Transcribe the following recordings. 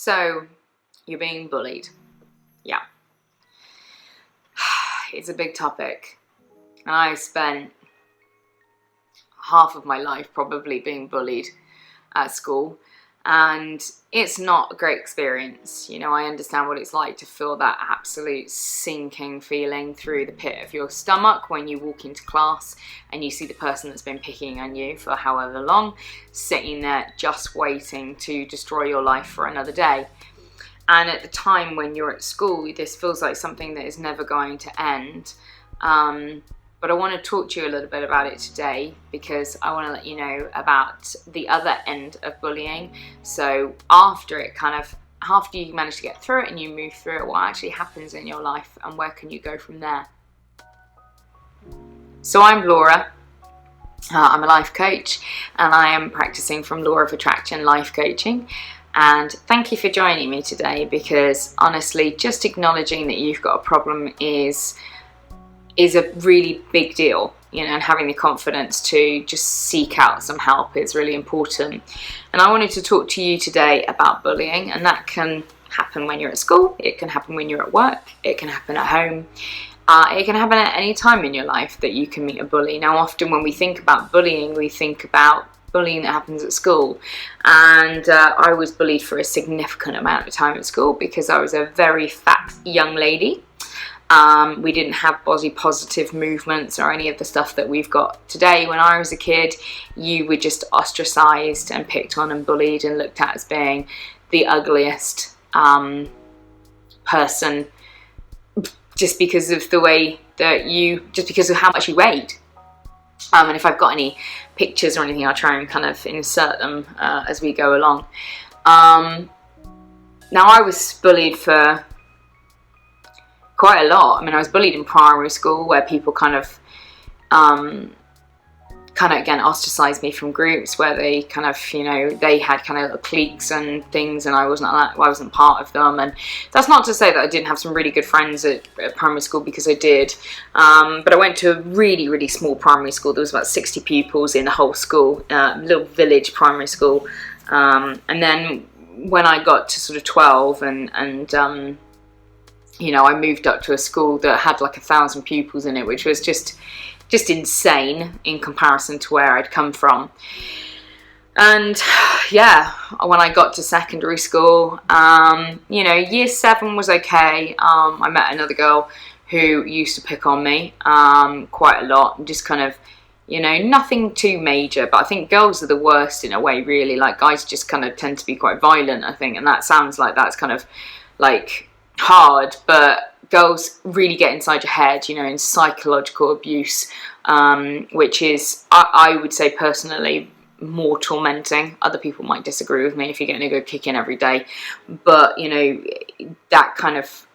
So, you're being bullied. Yeah. It's a big topic. And I spent half of my life probably being bullied at school. And it's not a great experience. You know, I understand what it's like to feel that absolute sinking feeling through the pit of your stomach when you walk into class and you see the person that's been picking on you for however long, sitting there just waiting to destroy your life for another day. And at the time when you're at school, this feels like something that is never going to end. But I want to talk to you a little bit about it today because I want to let you know about the other end of bullying. So after you manage to get through it and you move through it, what actually happens in your life and where can you go from there? So I'm Laura. I'm a life coach and I am practicing from Lauofattraction life coaching. And thank you for joining me today because honestly, just acknowledging that you've got a problem is a really big deal, you know, and having the confidence to just seek out some help is really important. And I wanted to talk to you today about bullying, and that can happen when you're at school, it can happen when you're at work, it can happen at home, it can happen at any time in your life that you can meet a bully. Now, often when we think about bullying, we think about bullying that happens at school, and I was bullied for a significant amount of time at school because I was a very fat young lady. We didn't have body positive movements or any of the stuff that we've got today. When I was a kid, you were just ostracized and picked on and bullied and looked at as being the ugliest person just because of the way that just because of how much you weighed. And if I've got any pictures or anything, I'll try and kind of insert them as we go along. Now, I was bullied for quite a lot. I mean, I was bullied in primary school where people kind of again ostracized me from groups where they kind of, you know, they had kind of little cliques and things, and I wasn't part of them. And that's not to say that I didn't have some really good friends at primary school, because I did. But I went to a really, really small primary school. There was about 60 pupils in the whole school, little village primary school. And then when I got to sort of 12 and you know, I moved up to a school that had like 1,000 pupils in it, which was just insane in comparison to where I'd come from. And yeah, when I got to secondary school, you know, year 7 was okay. I met another girl who used to pick on me quite a lot, just kind of, you know, nothing too major, but I think girls are the worst in a way, really. Like, guys just kind of tend to be quite violent, I think, and that sounds like that's kind of like hard, but girls really get inside your head, you know, in psychological abuse, which is, I would say personally, more tormenting. Other people might disagree with me if you're getting a good kick in every day, but you know, that kind of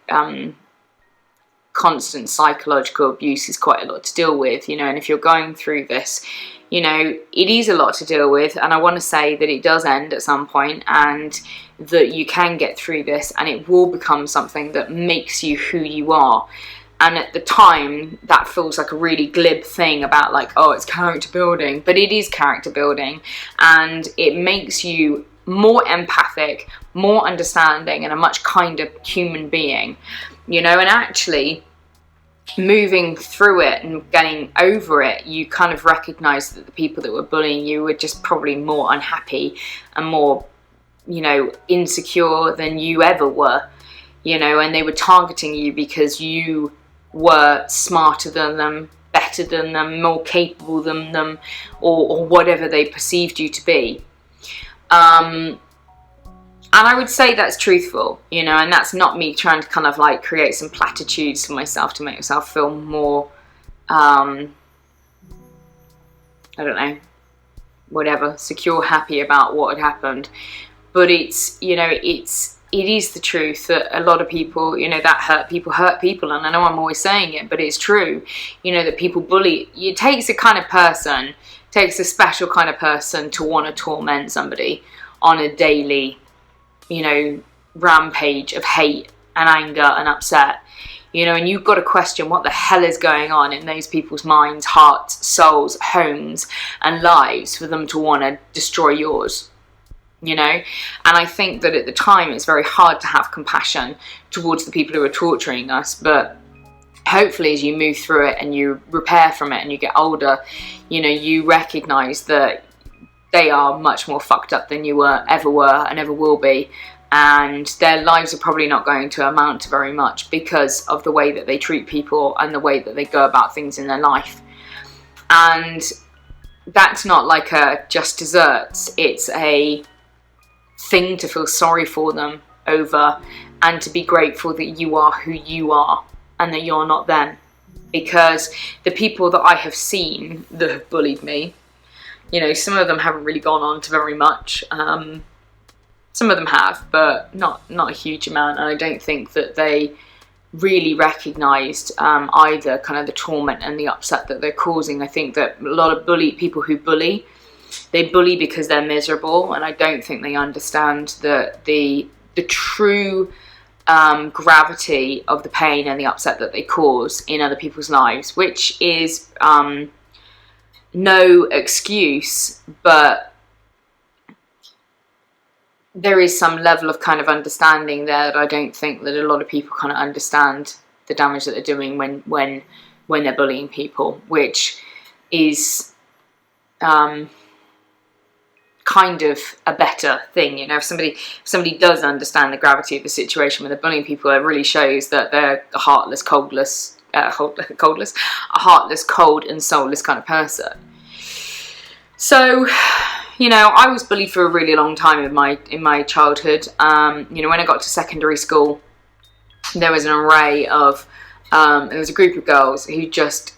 constant psychological abuse is quite a lot to deal with, you know. And if you're going through this, you know, it is a lot to deal with, and I want to say that it does end at some point, and that you can get through this and it will become something that makes you who you are. And at the time, that feels like a really glib thing about like, oh, it's character building, but it is character building, and it makes you more empathic, more understanding, and a much kinder human being, you know. And actually, moving through it and getting over it, you kind of recognize that the people that were bullying you were just probably more unhappy and more, you know, insecure than you ever were, you know, and they were targeting you because you were smarter than them, better than them, more capable than them, or whatever they perceived you to be. And I would say that's truthful, you know, and that's not me trying to kind of like create some platitudes for myself to make myself feel more, I don't know, whatever, secure, happy about what had happened. But it's, you know, it is the truth that a lot of people, you know, that hurt people, and I know I'm always saying it, but it's true, you know, that people bully. It takes a special kind of person to want to torment somebody on a daily, you know, rampage of hate and anger and upset, you know. And you've got to question what the hell is going on in those people's minds, hearts, souls, homes and lives for them to want to destroy yours. you know. And I think that at the time it's very hard to have compassion towards the people who are torturing us, but hopefully as you move through it and you repair from it and you get older, you know, you recognize that they are much more fucked up than you ever were and ever will be, and their lives are probably not going to amount to very much because of the way that they treat people and the way that they go about things in their life. And that's not like a just desserts, it's a thing to feel sorry for them over, and to be grateful that you are who you are and that you're not them. Because the people that I have seen that have bullied me, you know, some of them haven't really gone on to very much. Some of them have, but not a huge amount. And I don't think that they really recognised either kind of the torment and the upset that they're causing. I think that a lot of people who bully, they bully because they're miserable, and I don't think they understand the true gravity of the pain and the upset that they cause in other people's lives, which is no excuse, but there is some level of kind of understanding there that I don't think that a lot of people kind of understand the damage that they're doing when they're bullying people, which is kind of a better thing, you know. If somebody does understand the gravity of the situation when they're bullying people, it really shows that they're a heartless, cold and soulless kind of person. So, you know, I was bullied for a really long time in my childhood. You know, when I got to secondary school, there was an array of there was a group of girls who just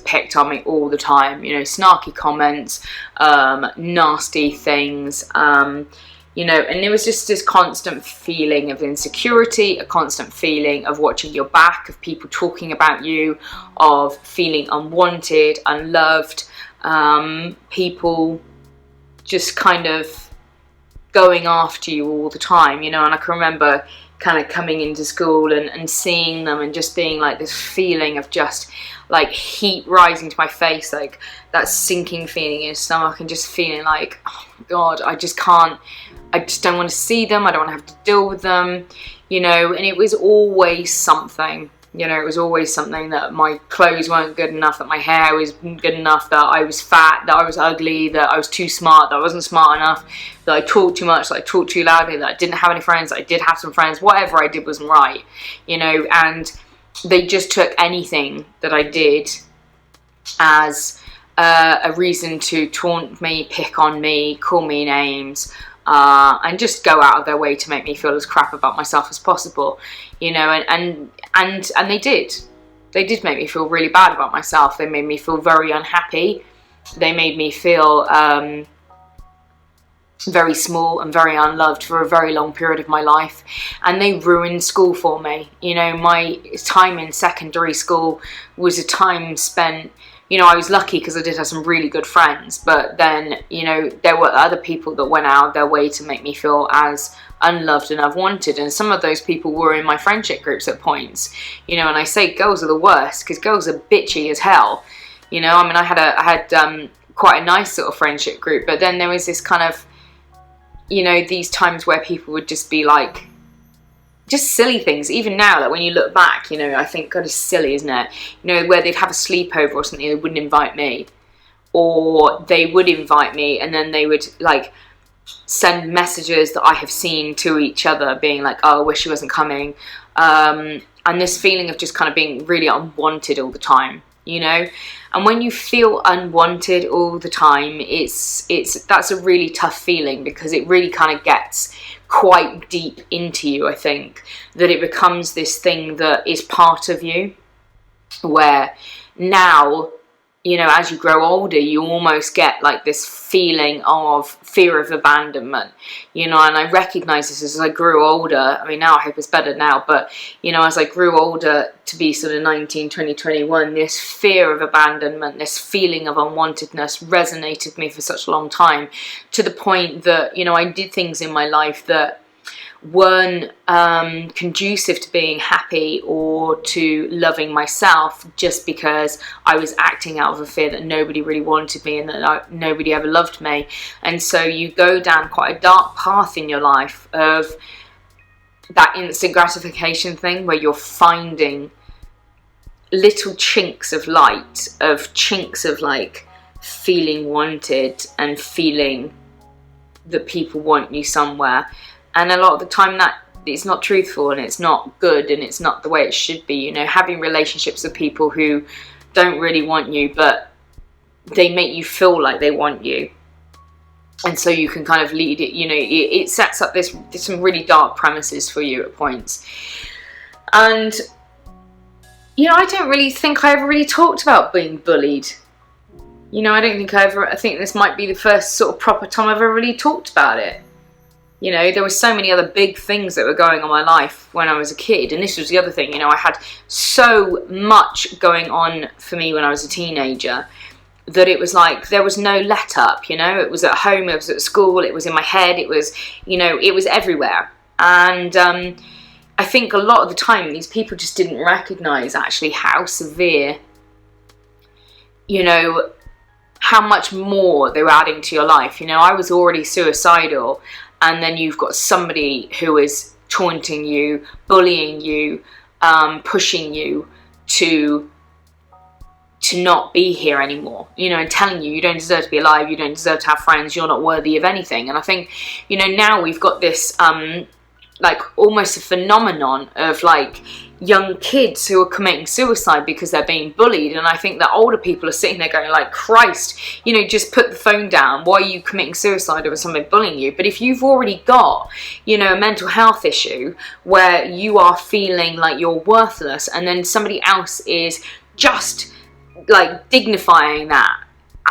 picked on me all the time, you know, snarky comments, nasty things, you know, and it was just this constant feeling of insecurity, a constant feeling of watching your back, of people talking about you, of feeling unwanted, unloved, people just kind of going after you all the time, you know. And I can remember kind of coming into school and seeing them and just being like this feeling of just like heat rising to my face, like that sinking feeling in your stomach, and just feeling like, oh my God, I just don't want to see them, I don't want to have to deal with them, you know. And it was always something, you know, it was always something that my clothes weren't good enough, that my hair was good enough, that I was fat, that I was ugly, that I was too smart, that I wasn't smart enough, that I talked too much, that I talked too loudly, that I didn't have any friends, that I did have some friends. Whatever I did wasn't right, you know. And they just took anything that I did as a reason to taunt me, pick on me, call me names, and just go out of their way to make me feel as crap about myself as possible, you know. And they did make me feel really bad about myself. They made me feel very unhappy. They made me feel very small and very unloved for a very long period of my life, and they ruined school for me. You know, my time in secondary school was a time spent, you know, I was lucky because I did have some really good friends, but then, you know, there were other people that went out of their way to make me feel as unloved and unwanted, and some of those people were in my friendship groups at points, you know. And I say girls are the worst because girls are bitchy as hell, you know. I mean, I had quite a nice sort of friendship group, but then there was this kind of, you know, these times where people would just be like, just silly things. Even now, like when you look back, you know, I think, God, it's silly, isn't it? You know, where they'd have a sleepover or something, they wouldn't invite me, or they would invite me and then they would like send messages that I have seen to each other being like, oh, I wish she wasn't coming, and this feeling of just kind of being really unwanted all the time, you know. And when you feel unwanted all the time, that's a really tough feeling, because it really kind of gets quite deep into you. I think that it becomes this thing that is part of you, where now, you know, as you grow older, you almost get like this feeling of fear of abandonment, you know. And I recognize this as I grew older. I mean, now I hope it's better now, but, you know, as I grew older to be sort of 19, 20, 21, this fear of abandonment, this feeling of unwantedness resonated me for such a long time, to the point that, you know, I did things in my life that weren't conducive to being happy or to loving myself, just because I was acting out of a fear that nobody really wanted me and that nobody ever loved me. And so you go down quite a dark path in your life of that instant gratification thing, where you're finding little chinks of light, of chinks of like feeling wanted and feeling that people want you somewhere. And a lot of the time that it's not truthful and it's not good and it's not the way it should be. You know, having relationships with people who don't really want you, but they make you feel like they want you. And so you can kind of lead it, you know, it sets up some really dark premises for you at points. And, you know, I don't really think I ever really talked about being bullied. You know, I think this might be the first sort of proper time I've ever really talked about it. You know, there were so many other big things that were going on in my life when I was a kid. And this was the other thing, you know, I had so much going on for me when I was a teenager that it was like there was no let up, you know. It was at home, it was at school, it was in my head, it was, you know, it was everywhere. And I think a lot of the time these people just didn't recognise actually how severe, you know, how much more they were adding to your life. You know, I was already suicidal, and then you've got somebody who is taunting you, bullying you, pushing you to not be here anymore, you know, and telling you don't deserve to be alive, you don't deserve to have friends, you're not worthy of anything. And I think, you know, now we've got this like almost a phenomenon of like young kids who are committing suicide because they're being bullied. And I think that older people are sitting there going like, Christ, you know, just put the phone down. Why are you committing suicide over somebody bullying you? But if you've already got, you know, a mental health issue where you are feeling like you're worthless, and then somebody else is just like dignifying that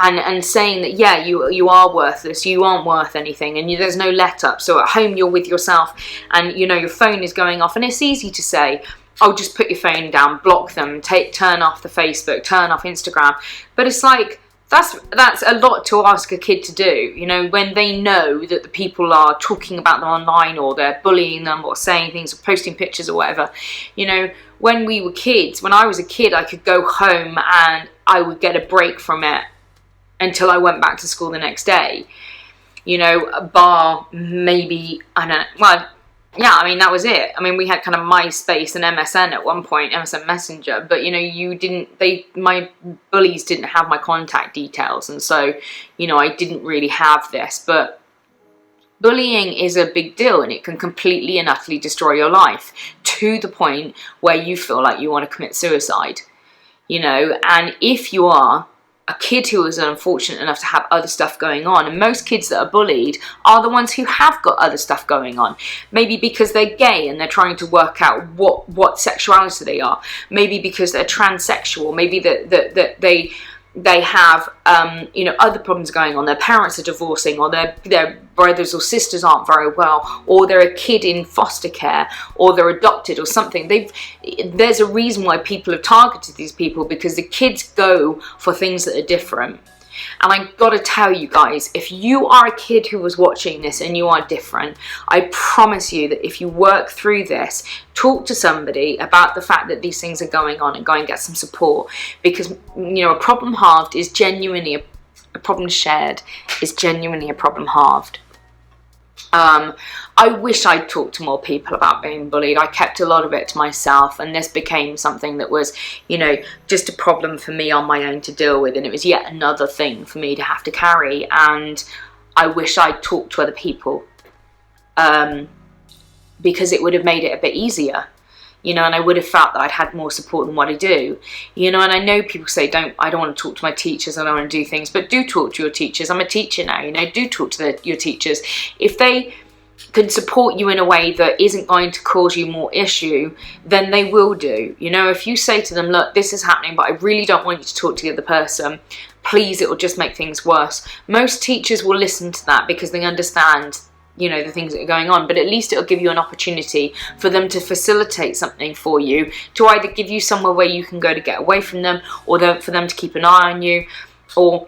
and saying that, yeah, you are worthless, you aren't worth anything, and there's no let up. So at home you're with yourself and, you know, your phone is going off, and it's easy to say, oh, just put your phone down, block them, turn off the Facebook, turn off Instagram. But it's like, that's a lot to ask a kid to do, you know, when they know that the people are talking about them online, or they're bullying them, or saying things, or posting pictures or whatever. You know, when we were kids, when I was a kid, I could go home and I would get a break from it until I went back to school the next day. You know, bar maybe, I don't know, well, yeah, I mean, that was it. I mean, we had kind of MySpace and MSN at one point, MSN Messenger, but, you know, my bullies didn't have my contact details, and so, you know, I didn't really have this. But bullying is a big deal, and it can completely and utterly destroy your life to the point where you feel like you want to commit suicide, you know. And if you are a kid who is unfortunate enough to have other stuff going on, and most kids that are bullied are the ones who have got other stuff going on, maybe because they're gay and they're trying to work out what sexuality they are, maybe because they're transsexual, maybe that they have you know, other problems going on, their parents are divorcing, or their brothers or sisters aren't very well, or they're a kid in foster care, or they're adopted or something. There's a reason why people have targeted these people, because the kids go for things that are different. And I gotta tell you guys, if you are a kid who was watching this and you are different, I promise you that if you work through this, talk to somebody about the fact that these things are going on, and go and get some support. Because, you know, a problem halved is genuinely a problem shared is genuinely a problem halved. I wish I'd talked to more people about being bullied. I kept a lot of it to myself, and this became something that was, you know, just a problem for me on my own to deal with, and it was yet another thing for me to have to carry. And I wish I'd talked to other people, because it would have made it a bit easier, you know, and I would have felt that I'd had more support than what I do, you know. And I know people say, I don't want to talk to my teachers, I don't want to do things, but do talk to your teachers. I'm a teacher now, you know, do talk to your teachers. If they can support you in a way that isn't going to cause you more issue, then they will do. You know, if you say to them, look, this is happening, but I really don't want you to talk to the other person, please, it will just make things worse. Most teachers will listen to that because they understand, you know, the things that are going on, but at least it'll give you an opportunity for them to facilitate something for you, to either give you somewhere where you can go to get away from them, or for them to keep an eye on you, or,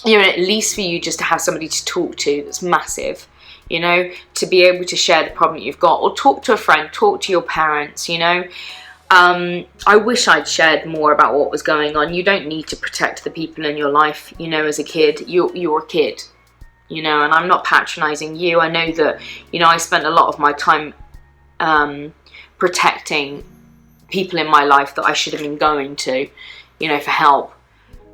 you know, at least for you just to have somebody to talk to. That's massive. you know, to be able to share the problem that you've got, or talk to a friend, talk to your parents, you know. I wish I'd shared more about what was going on. You don't need to protect the people in your life, you know, as a kid. You're a kid, you know, and I'm not patronizing you. I know that, you know, I spent a lot of my time protecting people in my life that I should have been going to, you know, for help.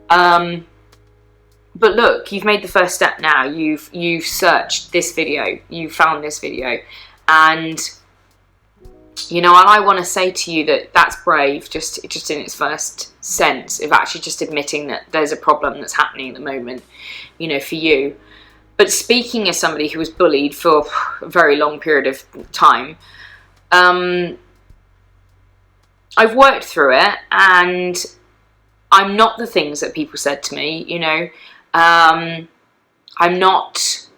But look, you've made the first step now. You've searched this video, you found this video, and you know, and I want to say to you that that's brave, just in its first sense of actually just admitting that there's a problem that's happening at the moment, you know, for you. But speaking as somebody who was bullied for a very long period of time, I've worked through it, and I'm not the things that people said to me, you know. I'm not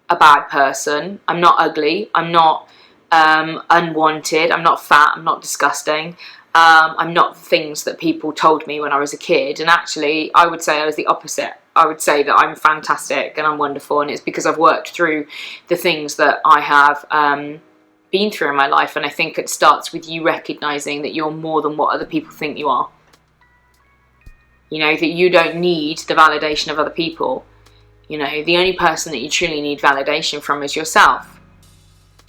a bad person. I'm not ugly. I'm not unwanted. I'm not fat. I'm not disgusting. I'm not the things that people told me when I was a kid. And actually, I would say I was the opposite. I would say that I'm fantastic and I'm wonderful, and it's because I've worked through the things that I have been through in my life. And I think it starts with you recognizing that you're more than what other people think you are. You know, that you don't need the validation of other people. You know, the only person that you truly need validation from is yourself.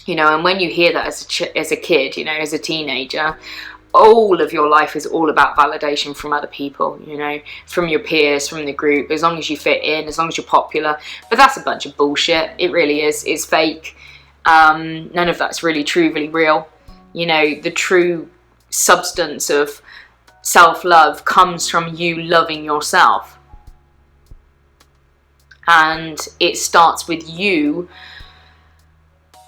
You know, and when you hear that as a kid, you know, as a teenager, all of your life is all about validation from other people, you know, from your peers, from the group, as long as you fit in, as long as you're popular. But that's a bunch of bullshit. It really is. It's fake. None of that's really true, really real. You know, the true substance of self-love comes from you loving yourself. And it starts with you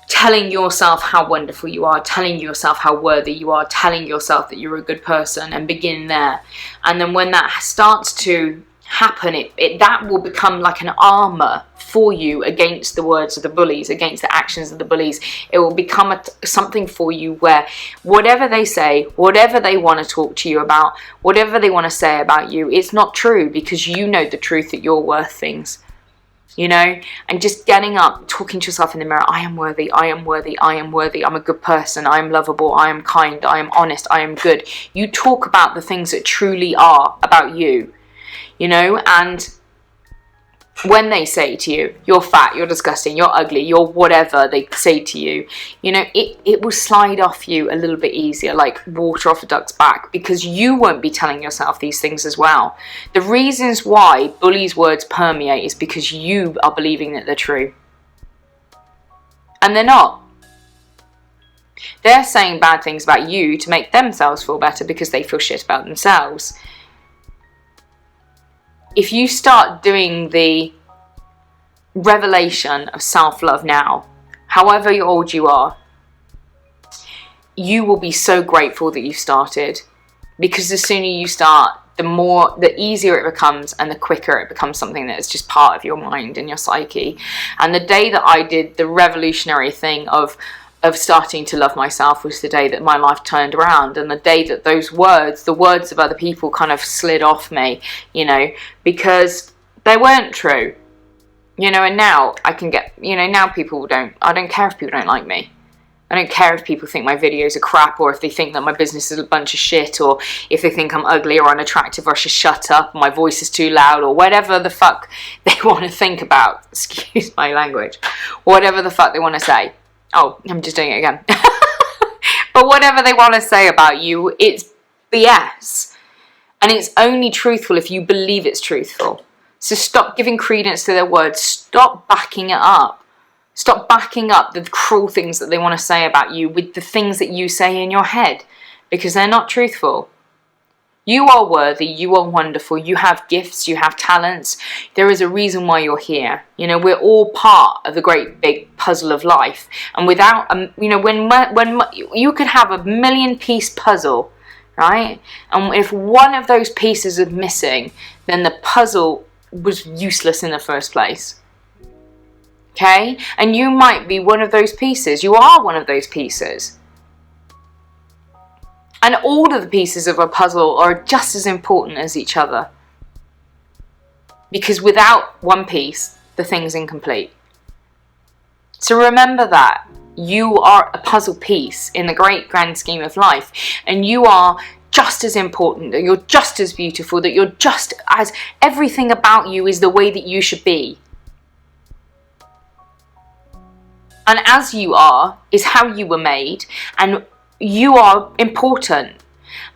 telling yourself how wonderful you are, telling yourself how worthy you are, telling yourself that you're a good person, and begin there. And then when that starts to happen, that will become like an armor for you against the words of the bullies, against the actions of the bullies. It will become something for you where whatever they say, whatever they want to talk to you about, whatever they want to say about you, it's not true, because you know the truth that you're worth things. You know, and just getting up, talking to yourself in the mirror, I am worthy, I am worthy, I am worthy, I'm a good person, I am lovable, I am kind, I am honest, I am good. You talk about the things that truly are about you, you know, and when they say to you, you're fat, you're disgusting, you're ugly, you're whatever they say to you, you know, it will slide off you a little bit easier, like water off a duck's back, because you won't be telling yourself these things as well. The reasons why bullies' words permeate is because you are believing that they're true. And they're not. They're saying bad things about you to make themselves feel better because they feel shit about themselves. If you start doing the revelation of self-love now, however old you are, you will be so grateful that you started. Because the sooner you start, the easier it becomes, and the quicker it becomes something that is just part of your mind and your psyche. And the day that I did the revolutionary thing of starting to love myself was the day that my life turned around, and the day that those words, the words of other people, kind of slid off me, you know, because they weren't true, you know. And now I can get, you know, now I don't care if people don't like me. I don't care if people think my videos are crap, or if they think that my business is a bunch of shit, or if they think I'm ugly or unattractive, or I should shut up, my voice is too loud, or whatever the fuck they want to think about. Excuse my language. Whatever the fuck they want to say. Oh, I'm just doing it again. But whatever they want to say about you, it's BS. And it's only truthful if you believe it's truthful. So stop giving credence to their words. Stop backing it up. Stop backing up the cruel things that they want to say about you with the things that you say in your head, because they're not truthful. You are worthy, you are wonderful, you have gifts, you have talents. There is a reason why you're here. You know, we're all part of the great big puzzle of life. And without, you know, when you could have a 1,000,000-piece puzzle, right? And if one of those pieces is missing, then the puzzle was useless in the first place. Okay? And you might be one of those pieces. You are one of those pieces. And all of the pieces of a puzzle are just as important as each other. Because without one piece, the thing's incomplete. So remember that you are a puzzle piece in the great grand scheme of life, and you are just as important, that you're just as beautiful, that you're just as, everything about you is the way that you should be. And as you are is how you were made, and you are important.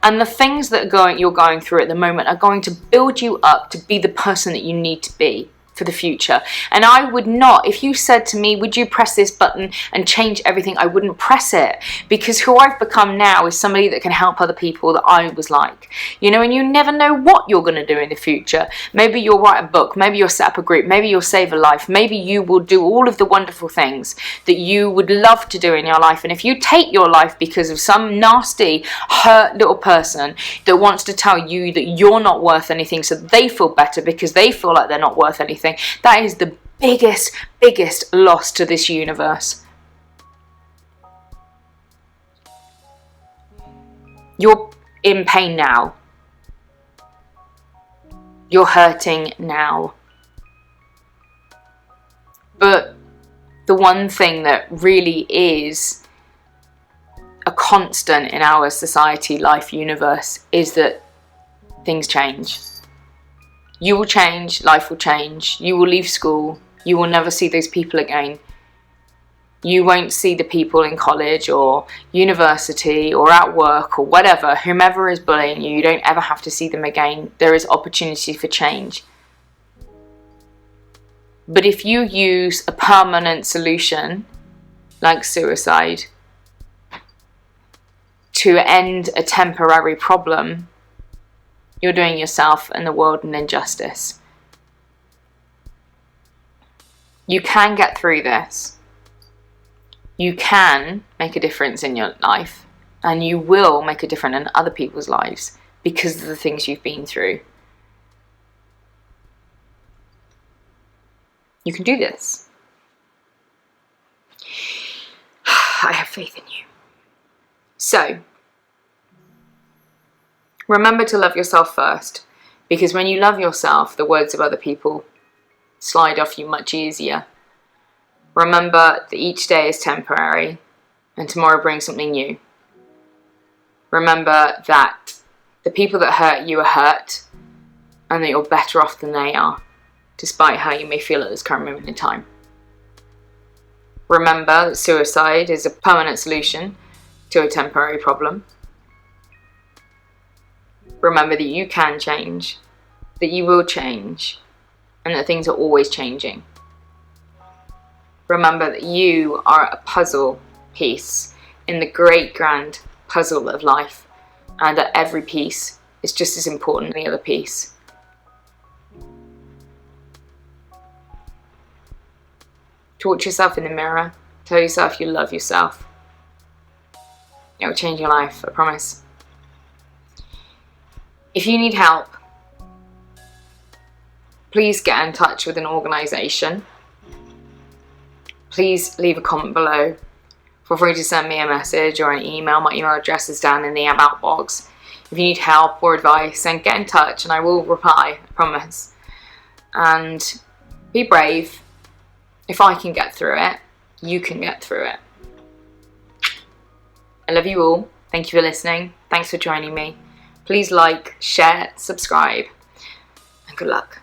And the things that you're going through at the moment are going to build you up to be the person that you need to be for the future. And I would not, if you said to me, would you press this button and change everything, I wouldn't press it, because who I've become now is somebody that can help other people that I was like, you know. And you never know what you're going to do in the future. Maybe you'll write a book, maybe you'll set up a group, maybe you'll save a life, maybe you will do all of the wonderful things that you would love to do in your life. And if you take your life because of some nasty, hurt little person that wants to tell you that you're not worth anything, so they feel better because they feel like they're not worth anything, that is the biggest loss to this universe. You're in pain now. You're hurting now. But the one thing that really is a constant in our society, life, universe, is that things change. You will change, life will change, you will leave school, you will never see those people again. You won't see the people in college or university or at work or whatever, whomever is bullying you, you don't ever have to see them again. There is opportunity for change. But if you use a permanent solution, like suicide, to end a temporary problem, you're doing yourself and the world an injustice. You can get through this. You can make a difference in your life, and you will make a difference in other people's lives because of the things you've been through. You can do this. I have faith in you. So, remember to love yourself first, because when you love yourself, the words of other people slide off you much easier. Remember that each day is temporary and tomorrow brings something new. Remember that the people that hurt you are hurt and that you're better off than they are, despite how you may feel at this current moment in time. Remember that suicide is a permanent solution to a temporary problem. Remember that you can change, that you will change, and that things are always changing. Remember that you are a puzzle piece in the great grand puzzle of life, and that every piece is just as important as the other piece. Talk to yourself in the mirror. Tell yourself you love yourself. It will change your life, I promise. If you need help, please get in touch with an organisation. Please leave a comment below. Feel free to send me a message or an email. My email address is down in the about box. If you need help or advice, then get in touch and I will reply, I promise. And be brave. If I can get through it, you can get through it. I love you all. Thank you for listening. Thanks for joining me. Please like, share, subscribe, and good luck.